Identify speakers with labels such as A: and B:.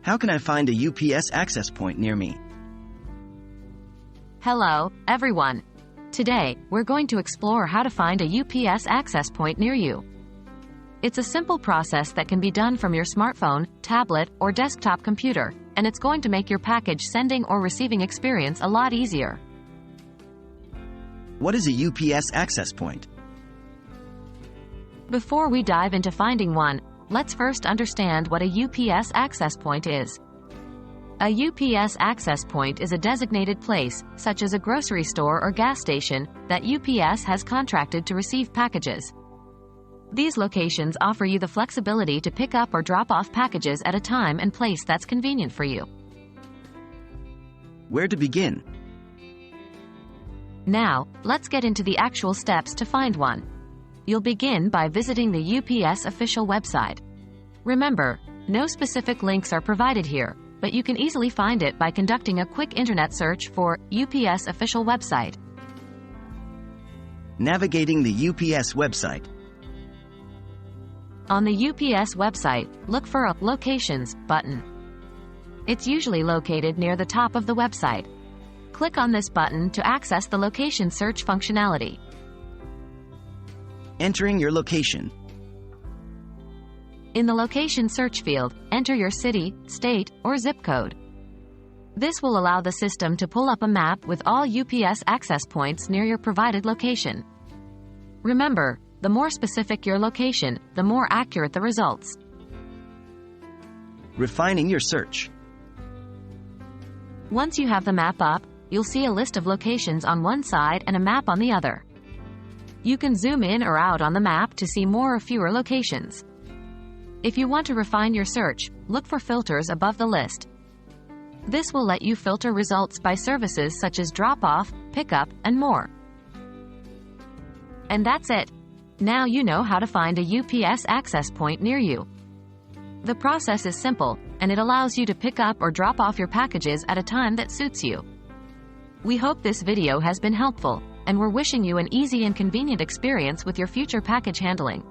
A: How can I find a UPS access point near me?
B: Hello, everyone. Today, we're going to explore how to find a UPS access point near you. It's a simple process that can be done from your smartphone, tablet, or desktop computer, and it's going to make your package sending or receiving experience a lot easier.
A: What is a UPS access point?
B: Before we dive into finding one, let's first understand what a UPS access point is. A UPS access point is a designated place, such as a grocery store or gas station, that UPS has contracted to receive packages. These locations offer you the flexibility to pick up or drop off packages at a time and place that's convenient for you.
A: Where to begin?
B: Now, let's get into the actual steps to find one. You'll begin by visiting the UPS official website. Remember, no specific links are provided here, but you can easily find it by conducting a quick internet search for UPS official website.
A: Navigating the UPS website.
B: On the UPS website, look for a Locations button. It's usually located near the top of the website. Click on this button to access the location search functionality.
A: Entering your location.
B: In the location search field, enter your city, state, or zip code. This will allow the system to pull up a map with all UPS access points near your provided location. Remember, the more specific your location, the more accurate the results.
A: Refining your search.
B: Once you have the map up, you'll see a list of locations on one side and a map on the other. You can zoom in or out on the map to see more or fewer locations. If you want to refine your search, look for filters above the list. This will let you filter results by services such as drop-off, pickup, and more. And that's it. Now you know how to find a UPS access point near you. The process is simple, and it allows you to pick up or drop off your packages at a time that suits you. We hope this video has been helpful, and we're wishing you an easy and convenient experience with your future package handling.